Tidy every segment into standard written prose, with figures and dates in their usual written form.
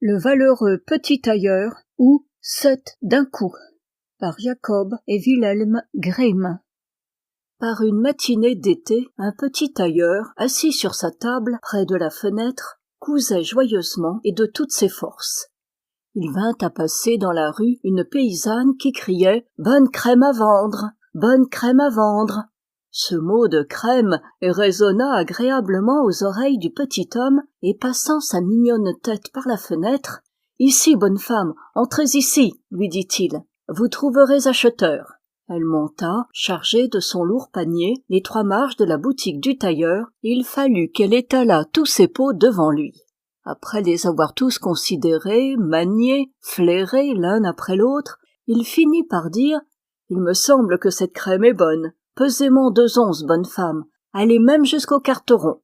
Le valeureux petit tailleur ou 7 d'un coup par Jacob et Wilhelm Grimm. Par une matinée d'été, un petit tailleur, assis sur sa table près de la fenêtre, cousait joyeusement et de toutes ses forces. Il vint à passer dans la rue une paysanne qui criait « Bonne crème à vendre! Bonne crème à vendre !» Ce mot de crème résonna agréablement aux oreilles du petit homme, et passant sa mignonne tête par la fenêtre, « Ici, bonne femme, entrez ici, lui dit-il, vous trouverez acheteur. » Elle monta, chargée de son lourd panier, les 3 marches de la boutique du tailleur, et il fallut qu'elle étalât tous ses pots devant lui. Après les avoir tous considérés, maniés, flairés l'un après l'autre, il finit par dire « Il me semble que cette crème est bonne. Pesez-moi 2 onces, bonne femme. Allez même jusqu'au carteron. »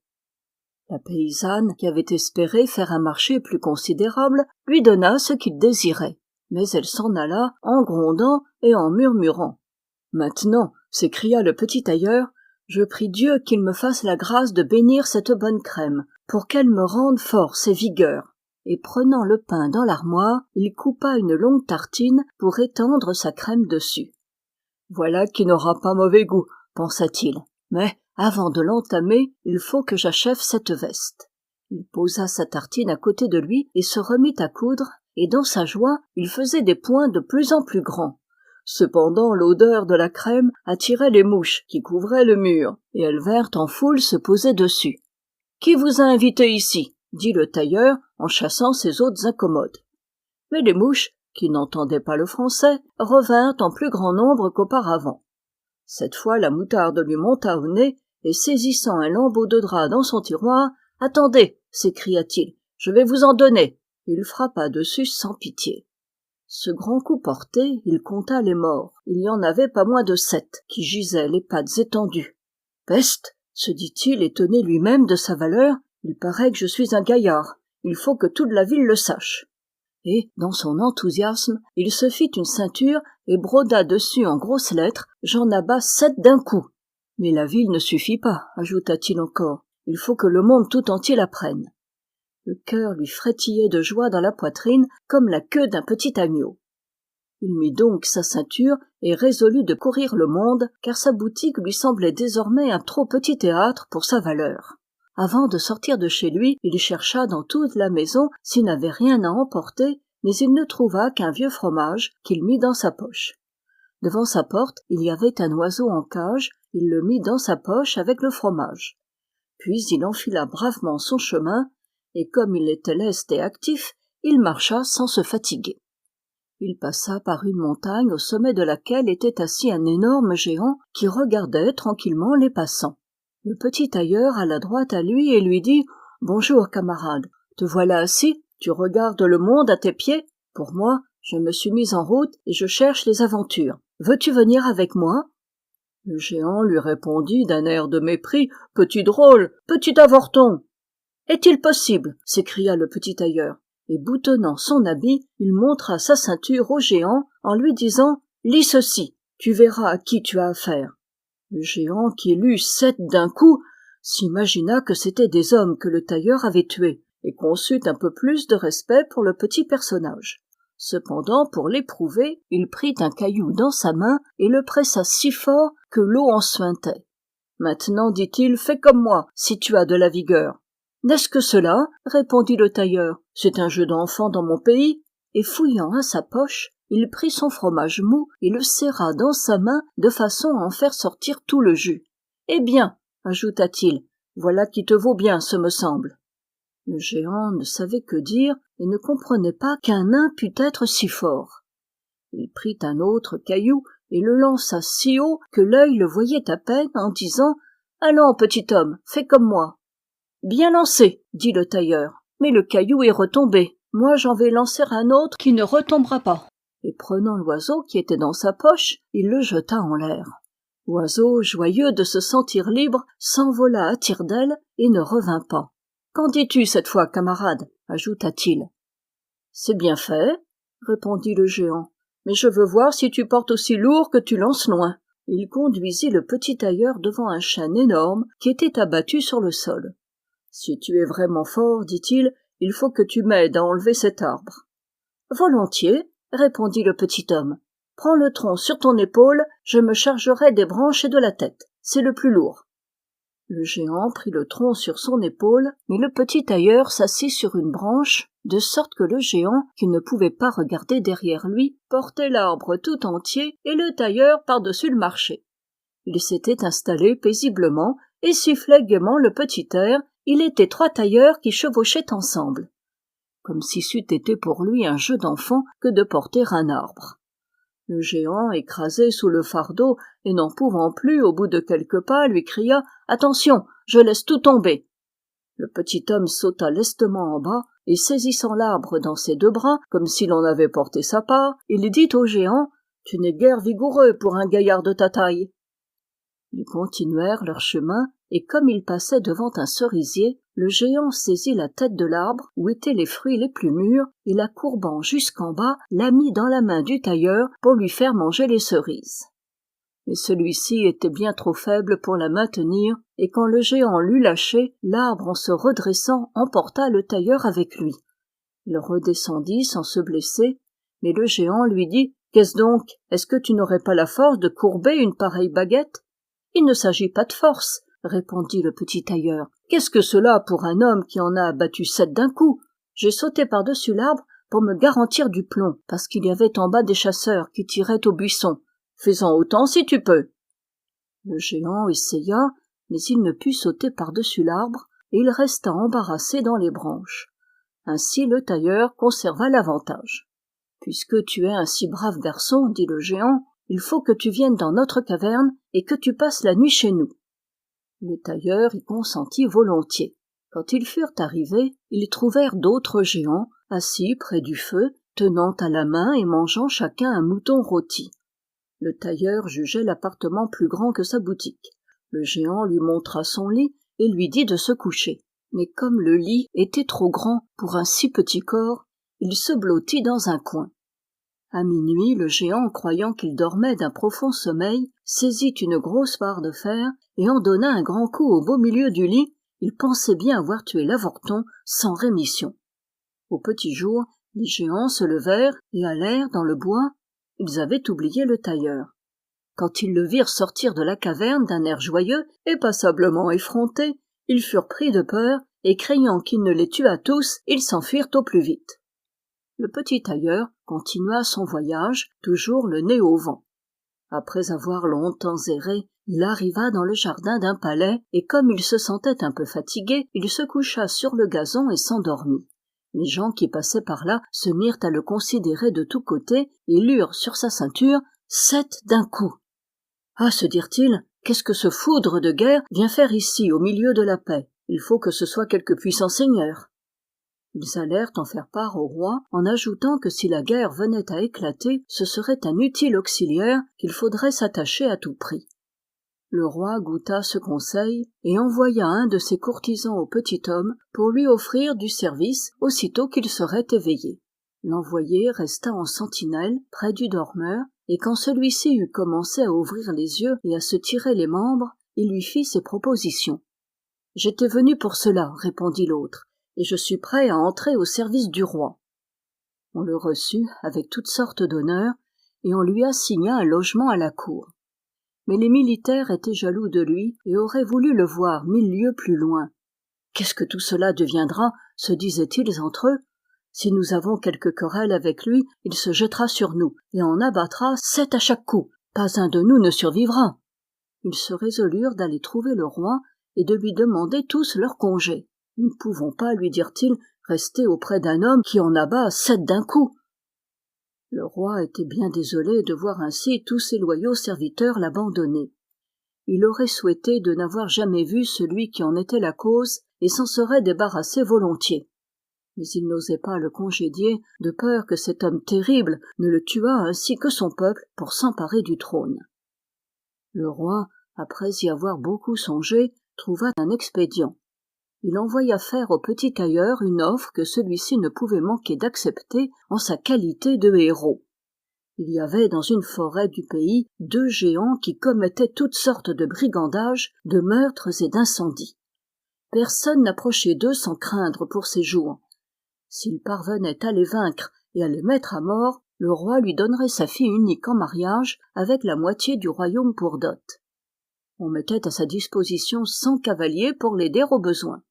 La paysanne, qui avait espéré faire un marché plus considérable, lui donna ce qu'il désirait. Mais elle s'en alla en grondant et en murmurant. « Maintenant, s'écria le petit tailleur, je prie Dieu qu'il me fasse la grâce de bénir cette bonne crème, pour qu'elle me rende force et vigueur. » Et prenant le pain dans l'armoire, il coupa une longue tartine pour étendre sa crème dessus. « Voilà qui n'aura pas mauvais goût, pensa-t-il. Mais, avant de l'entamer, il faut que j'achève cette veste. » Il posa sa tartine à côté de lui et se remit à coudre, et dans sa joie, il faisait des points de plus en plus grands. Cependant, l'odeur de la crème attirait les mouches qui couvraient le mur, et elles vinrent en foule se poser dessus. « Qui vous a invité ici ?» dit le tailleur en chassant ses hôtes incommodes. Mais les mouches, qui n'entendaient pas le français, revinrent en plus grand nombre qu'auparavant. Cette fois, la moutarde lui monta au nez, et saisissant un lambeau de drap dans son tiroir, « Attendez !» s'écria-t-il, « je vais vous en donner !» Il frappa dessus sans pitié. Ce grand coup porté, il compta les morts. Il y en avait pas moins de 7, qui gisaient les pattes étendues. « Peste !» se dit-il, étonné lui-même de sa valeur, « il paraît que je suis un gaillard. Il faut que toute la ville le sache. » Et, dans son enthousiasme, il se fit une ceinture et broda dessus en grosses lettres « J'en abats 7 d'un coup ». « Mais la ville ne suffit pas, » ajouta-t-il encore, « il faut que le monde tout entier l'apprenne. » Le cœur lui frétillait de joie dans la poitrine comme la queue d'un petit agneau. Il mit donc sa ceinture et résolut de courir le monde, car sa boutique lui semblait désormais un trop petit théâtre pour sa valeur. Avant de sortir de chez lui, il chercha dans toute la maison s'il n'avait rien à emporter, mais il ne trouva qu'un vieux fromage qu'il mit dans sa poche. Devant sa porte, il y avait un oiseau en cage, il le mit dans sa poche avec le fromage. Puis il enfila bravement son chemin, et comme il était leste et actif, il marcha sans se fatiguer. Il passa par une montagne au sommet de laquelle était assis un énorme géant qui regardait tranquillement les passants. Le petit tailleur alla droit à lui et lui dit « Bonjour, camarade, te voilà assis, tu regardes le monde à tes pieds. Pour moi, je me suis mis en route et je cherche les aventures. Veux-tu venir avec moi ?» Le géant lui répondit d'un air de mépris « Petit drôle, petit avorton !»« Est-il possible ?» s'écria le petit tailleur, et boutonnant son habit, il montra sa ceinture au géant en lui disant « Lis ceci, tu verras à qui tu as affaire. » Le géant, qui lut 7 d'un coup, s'imagina que c'étaient des hommes que le tailleur avait tués, et conçut un peu plus de respect pour le petit personnage. Cependant, pour l'éprouver, il prit un caillou dans sa main et le pressa si fort que l'eau en suintait. « Maintenant, dit-il, fais comme moi, si tu as de la vigueur. »« N'est-ce que cela ?» répondit le tailleur. « C'est un jeu d'enfant dans mon pays. » Et fouillant à sa poche, il prit son fromage mou et le serra dans sa main de façon à en faire sortir tout le jus. « Eh bien, ajouta-t-il, voilà qui te vaut bien, ce me semble. » Le géant ne savait que dire et ne comprenait pas qu'un nain pût être si fort. Il prit un autre caillou et le lança si haut que l'œil le voyait à peine en disant « Allons, petit homme, fais comme moi. »« Bien lancé, » dit le tailleur, « mais le caillou est retombé. Moi, j'en vais lancer un autre qui ne retombera pas. » Et prenant l'oiseau qui était dans sa poche, il le jeta en l'air. L'oiseau, joyeux de se sentir libre, s'envola à tire-d'aile et ne revint pas. « Qu'en dis-tu cette fois, camarade ?» ajouta-t-il. « C'est bien fait, » répondit le géant, « mais je veux voir si tu portes aussi lourd que tu lances loin. » Il conduisit le petit tailleur devant un chêne énorme qui était abattu sur le sol. « Si tu es vraiment fort, dit-il, il faut que tu m'aides à enlever cet arbre. Volontiers, répondit le petit homme. Prends le tronc sur ton épaule, je me chargerai des branches et de la tête. C'est le plus lourd. Le géant prit le tronc sur son épaule, mais le petit tailleur s'assit sur une branche, de sorte que le géant, qui ne pouvait pas regarder derrière lui, portait l'arbre tout entier et le tailleur par-dessus le marché. Il s'était installé paisiblement et sifflait gaiement le petit air. Il était 3 tailleurs qui chevauchaient ensemble, comme si c'eût été pour lui un jeu d'enfant que de porter un arbre. Le géant, écrasé sous le fardeau et n'en pouvant plus au bout de quelques pas, lui cria « Attention, je laisse tout tomber !» Le petit homme sauta lestement en bas et, saisissant l'arbre dans ses 2 bras, comme s'il en avait porté sa part, il dit au géant « Tu n'es guère vigoureux pour un gaillard de ta taille !» Ils continuèrent leur chemin, et comme ils passaient devant un cerisier, le géant saisit la tête de l'arbre où étaient les fruits les plus mûrs, et la courbant jusqu'en bas, la mit dans la main du tailleur pour lui faire manger les cerises. Mais celui-ci était bien trop faible pour la maintenir, et quand le géant l'eut lâché, l'arbre, en se redressant, emporta le tailleur avec lui. Il redescendit sans se blesser, mais le géant lui dit « Qu'est-ce donc? Est-ce que tu n'aurais pas la force de courber une pareille baguette ?»« Il ne s'agit pas de force, » répondit le petit tailleur. « Qu'est-ce que cela pour un homme qui en a abattu 7 d'un coup? J'ai sauté par-dessus l'arbre pour me garantir du plomb, parce qu'il y avait en bas des chasseurs qui tiraient au buisson. Fais-en autant si tu peux. » Le géant essaya, mais il ne put sauter par-dessus l'arbre, et il resta embarrassé dans les branches. Ainsi le tailleur conserva l'avantage. « Puisque tu es un si brave garçon, dit le géant, il faut que tu viennes dans notre caverne et que tu passes la nuit chez nous. » Le tailleur y consentit volontiers. Quand ils furent arrivés, ils trouvèrent d'autres géants, assis près du feu, tenant à la main et mangeant chacun un mouton rôti. Le tailleur jugeait l'appartement plus grand que sa boutique. Le géant lui montra son lit et lui dit de se coucher. Mais comme le lit était trop grand pour un si petit corps, il se blottit dans un coin. À minuit, le géant, croyant qu'il dormait d'un profond sommeil, saisit une grosse barre de fer et en donna un grand coup au beau milieu du lit. Il pensait bien avoir tué l'avorton sans rémission. Au petit jour, les géants se levèrent et allèrent dans le bois. Ils avaient oublié le tailleur. Quand ils le virent sortir de la caverne d'un air joyeux et passablement effronté, ils furent pris de peur et, craignant qu'il ne les tuât tous, ils s'enfuirent au plus vite. Le petit tailleur continua son voyage, toujours le nez au vent. Après avoir longtemps erré, il arriva dans le jardin d'un palais, et comme il se sentait un peu fatigué, il se coucha sur le gazon et s'endormit. Les gens qui passaient par là se mirent à le considérer de tous côtés et lurent sur sa ceinture 7 d'un coup. « Ah, se dirent-ils, qu'est-ce que ce foudre de guerre vient faire ici au milieu de la paix? Il faut que ce soit quelque puissant seigneur. » Ils allèrent en faire part au roi, en ajoutant que si la guerre venait à éclater, ce serait un utile auxiliaire qu'il faudrait s'attacher à tout prix. Le roi goûta ce conseil et envoya un de ses courtisans au petit homme pour lui offrir du service aussitôt qu'il serait éveillé. L'envoyé resta en sentinelle près du dormeur, et quand celui-ci eut commencé à ouvrir les yeux et à se tirer les membres, il lui fit ses propositions. « J'étais venu pour cela, » répondit l'autre, « et je suis prêt à entrer au service du roi. » On le reçut avec toutes sortes d'honneurs, et on lui assigna un logement à la cour. Mais les militaires étaient jaloux de lui et auraient voulu le voir 1000 lieues plus loin. « Qu'est-ce que tout cela deviendra ?» se disaient-ils entre eux. « Si nous avons quelque querelle avec lui, il se jettera sur nous et en abattra 7 à chaque coup. Pas un de nous ne survivra. » Ils se résolurent d'aller trouver le roi et de lui demander tous leur congé. « Nous ne pouvons pas, lui dirent-ils, rester auprès d'un homme qui en abat 7 d'un coup. » Le roi était bien désolé de voir ainsi tous ses loyaux serviteurs l'abandonner. Il aurait souhaité de n'avoir jamais vu celui qui en était la cause et s'en serait débarrassé volontiers. Mais il n'osait pas le congédier, de peur que cet homme terrible ne le tuât ainsi que son peuple pour s'emparer du trône. Le roi, après y avoir beaucoup songé, trouva un expédient. Il envoya faire au petit tailleur une offre que celui-ci ne pouvait manquer d'accepter en sa qualité de héros. Il y avait dans une forêt du pays 2 géants qui commettaient toutes sortes de brigandages, de meurtres et d'incendies. Personne n'approchait d'eux sans craindre pour ses jours. S'il parvenait à les vaincre et à les mettre à mort, le roi lui donnerait sa fille unique en mariage avec la moitié du royaume pour dot. On mettait à sa disposition 100 cavaliers pour l'aider au besoin.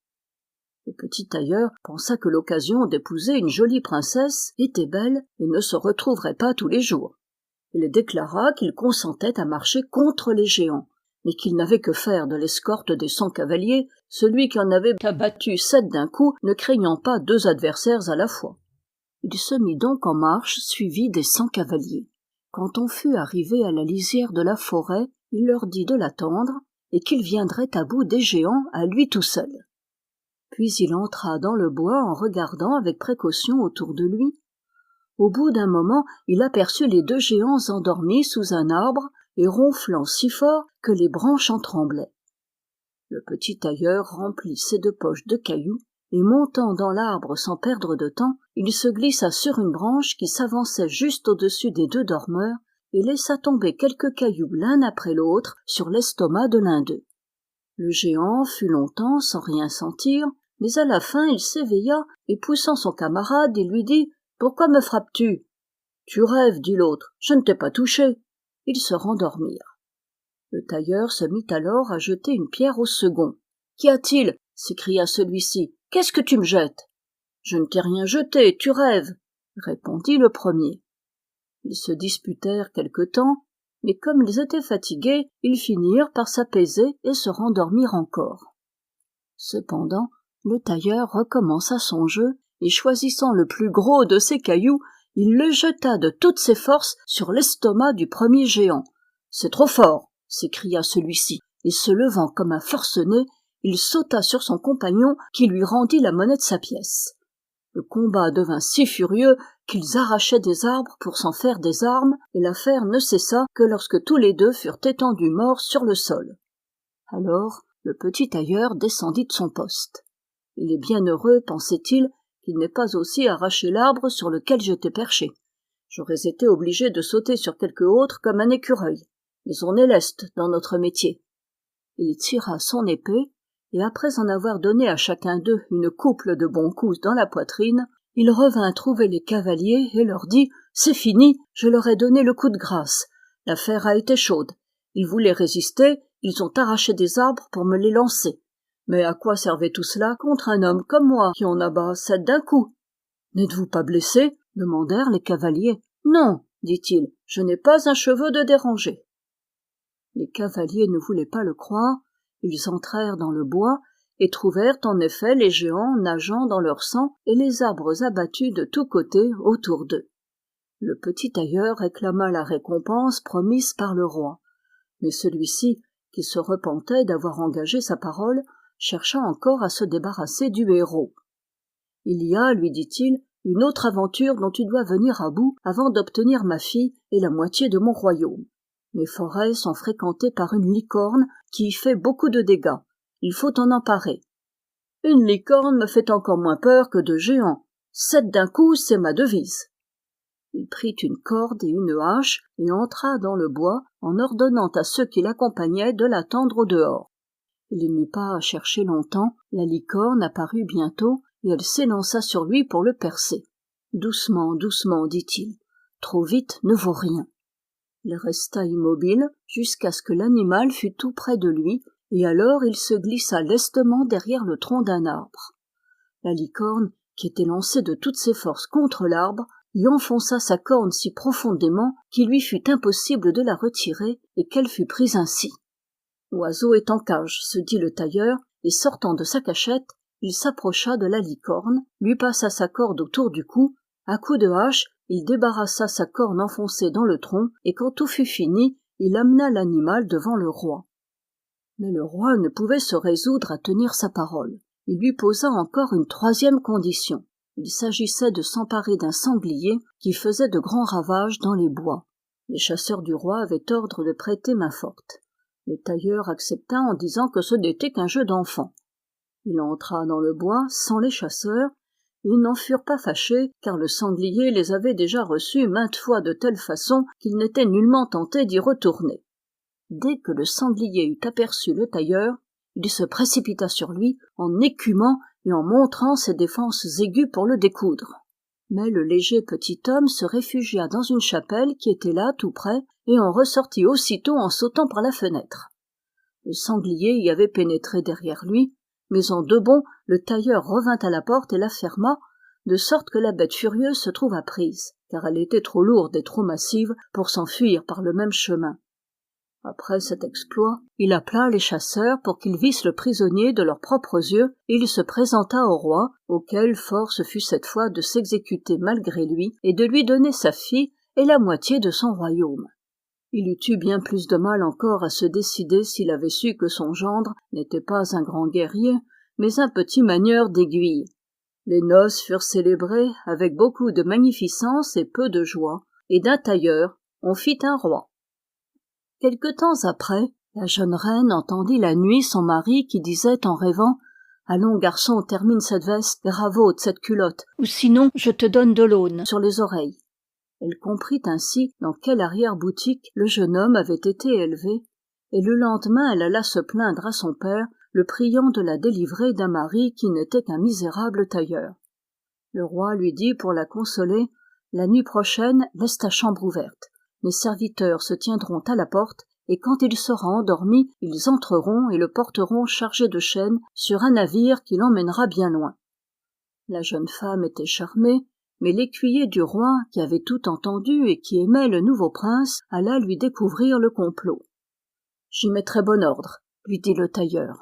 Le petit tailleur pensa que l'occasion d'épouser une jolie princesse était belle et ne se retrouverait pas tous les jours. Il déclara qu'il consentait à marcher contre les géants, mais qu'il n'avait que faire de l'escorte des 100 cavaliers, celui qui en avait abattu 7 d'un coup, ne craignant pas 2 adversaires à la fois. Il se mit donc en marche suivi des 100 cavaliers. Quand on fut arrivé à la lisière de la forêt, il leur dit de l'attendre et qu'il viendrait à bout des géants à lui tout seul. Puis il entra dans le bois en regardant avec précaution autour de lui. Au bout d'un moment, il aperçut les 2 géants endormis sous un arbre et ronflant si fort que les branches en tremblaient. Le petit tailleur remplit ses 2 poches de cailloux et montant dans l'arbre sans perdre de temps, il se glissa sur une branche qui s'avançait juste au-dessus des 2 dormeurs et laissa tomber quelques cailloux l'un après l'autre sur l'estomac de l'un d'eux. Le géant fut longtemps sans rien sentir, mais à la fin il s'éveilla et poussant son camarade, il lui dit « Pourquoi me frappes-tu » ?»« Tu rêves, dit l'autre, je ne t'ai pas touché. » Ils se rendormirent. Le tailleur se mit alors à jeter une pierre au second. « Qu'y a-t-il » s'écria celui-ci. « Qu'est-ce que tu me jettes ?»« Je ne t'ai rien jeté, tu rêves, » répondit le premier. Ils se disputèrent quelque temps, mais comme ils étaient fatigués, ils finirent par s'apaiser et se rendormir encore. Cependant, le tailleur recommença son jeu, et choisissant le plus gros de ses cailloux, il le jeta de toutes ses forces sur l'estomac du premier géant. « C'est trop fort !» s'écria celui-ci, et se levant comme un forcené, il sauta sur son compagnon qui lui rendit la monnaie de sa pièce. Le combat devint si furieux qu'ils arrachaient des arbres pour s'en faire des armes, et l'affaire ne cessa que lorsque tous les 2 furent étendus morts sur le sol. Alors, le petit tailleur descendit de son poste. « Il est bien heureux, pensait-il, qu'il n'ait pas aussi arraché l'arbre sur lequel j'étais perché. J'aurais été obligé de sauter sur quelque autre comme un écureuil. Mais on est leste dans notre métier. » Il tira son épée, et après en avoir donné à chacun d'eux une couple de bons coups dans la poitrine, il revint trouver les cavaliers et leur dit « C'est fini, je leur ai donné le coup de grâce. L'affaire a été chaude. Ils voulaient résister, ils ont arraché des arbres pour me les lancer. Mais à quoi servait tout cela contre un homme comme moi qui en abat 7 d'un coup ? N'êtes-vous pas blessé ? Demandèrent les cavaliers. Non, dit-il, je n'ai pas un cheveu de dérangé. Les cavaliers ne voulaient pas le croire. Ils entrèrent dans le bois et trouvèrent en effet les géants nageant dans leur sang et les arbres abattus de tous côtés autour d'eux. Le petit tailleur réclama la récompense promise par le roi. Mais celui-ci, qui se repentait d'avoir engagé sa parole, chercha encore à se débarrasser du héros. « Il y a, lui dit-il, une autre aventure dont tu dois venir à bout avant d'obtenir ma fille et la moitié de mon royaume. Mes forêts sont fréquentées par une licorne qui y fait beaucoup de dégâts. Il faut t'en emparer. »« Une licorne me fait encore moins peur que 2 géants. 7 d'un coup, c'est ma devise. » Il prit une corde et une hache et entra dans le bois en ordonnant à ceux qui l'accompagnaient de l'attendre au dehors. Il n'eut pas à chercher longtemps, la licorne apparut bientôt et elle s'élança sur lui pour le percer. « Doucement, doucement, dit-il. Trop vite ne vaut rien. » Il resta immobile jusqu'à ce que l'animal fût tout près de lui, et alors il se glissa lestement derrière le tronc d'un arbre. La licorne, qui était lancée de toutes ses forces contre l'arbre, y enfonça sa corne si profondément qu'il lui fut impossible de la retirer et qu'elle fut prise ainsi. « L'oiseau est en cage, se dit le tailleur, et sortant de sa cachette, il s'approcha de la licorne, lui passa sa corde autour du cou, à coups de hache, il débarrassa sa corne enfoncée dans le tronc, et quand tout fut fini, il amena l'animal devant le roi. Mais le roi ne pouvait se résoudre à tenir sa parole. Il lui posa encore une 3e condition. Il s'agissait de s'emparer d'un sanglier qui faisait de grands ravages dans les bois. Les chasseurs du roi avaient ordre de prêter main forte. Le tailleur accepta en disant que ce n'était qu'un jeu d'enfant. Il entra dans le bois sans les chasseurs. Ils n'en furent pas fâchés, car le sanglier les avait déjà reçus maintes fois de telle façon qu'ils n'étaient nullement tentés d'y retourner. Dès que le sanglier eut aperçu le tailleur, il se précipita sur lui en écumant et en montrant ses défenses aiguës pour le découdre. Mais le léger petit homme se réfugia dans une chapelle qui était là tout près et en ressortit aussitôt en sautant par la fenêtre. Le sanglier y avait pénétré derrière lui, mais en deux bonds le tailleur revint à la porte et la ferma, de sorte que la bête furieuse se trouva prise, car elle était trop lourde et trop massive pour s'enfuir par le même chemin. Après cet exploit, il appela les chasseurs pour qu'ils vissent le prisonnier de leurs propres yeux, et il se présenta au roi, auquel force fut cette fois de s'exécuter malgré lui, et de lui donner sa fille et la moitié de son royaume. Il eût eu bien plus de mal encore à se décider s'il avait su que son gendre n'était pas un grand guerrier, mais un petit manieur d'aiguille. Les noces furent célébrées avec beaucoup de magnificence et peu de joie, et d'un tailleur on fit un roi. Quelque temps après, la jeune reine entendit la nuit son mari qui disait en rêvant « Allons, garçon, termine cette veste et ravaute cette culotte, ou sinon je te donne de l'aune sur les oreilles. » Elle comprit ainsi dans quelle arrière-boutique le jeune homme avait été élevé, et le lendemain elle alla se plaindre à son père, le priant de la délivrer d'un mari qui n'était qu'un misérable tailleur. Le roi lui dit pour la consoler « La nuit prochaine, laisse ta chambre ouverte. Mes serviteurs se tiendront à la porte, et quand il sera endormi, ils entreront et le porteront chargé de chaînes sur un navire qui l'emmènera bien loin. » La jeune femme était charmée, mais l'écuyer du roi, qui avait tout entendu et qui aimait le nouveau prince, alla lui découvrir le complot. « J'y mettrai bon ordre, » lui dit le tailleur.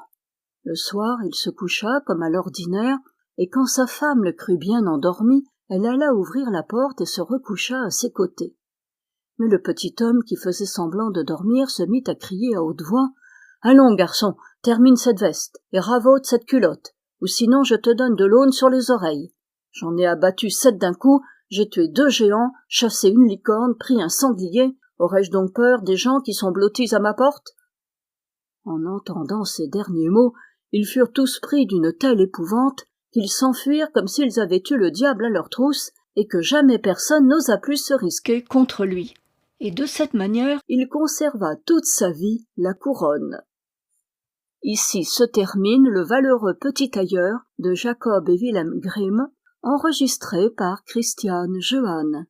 Le soir, il se coucha comme à l'ordinaire, et quand sa femme le crut bien endormi, elle alla ouvrir la porte et se recoucha à ses côtés. Mais le petit homme qui faisait semblant de dormir se mit à crier à haute voix « Allons, garçon, termine cette veste et ravaute cette culotte, ou sinon je te donne de l'aune sur les oreilles. J'en ai abattu 7 d'un coup, j'ai tué 2 géants, chassé une licorne, pris un sanglier. Aurais-je donc peur des gens qui sont blottis à ma porte ?» En entendant ces derniers mots, ils furent tous pris d'une telle épouvante qu'ils s'enfuirent comme s'ils avaient eu le diable à leur trousse et que jamais personne n'osa plus se risquer contre lui. Et de cette manière, il conserva toute sa vie la couronne. Ici se termine le valeureux petit tailleur de Jacob et Wilhelm Grimm, enregistré par Christiane Jehanne.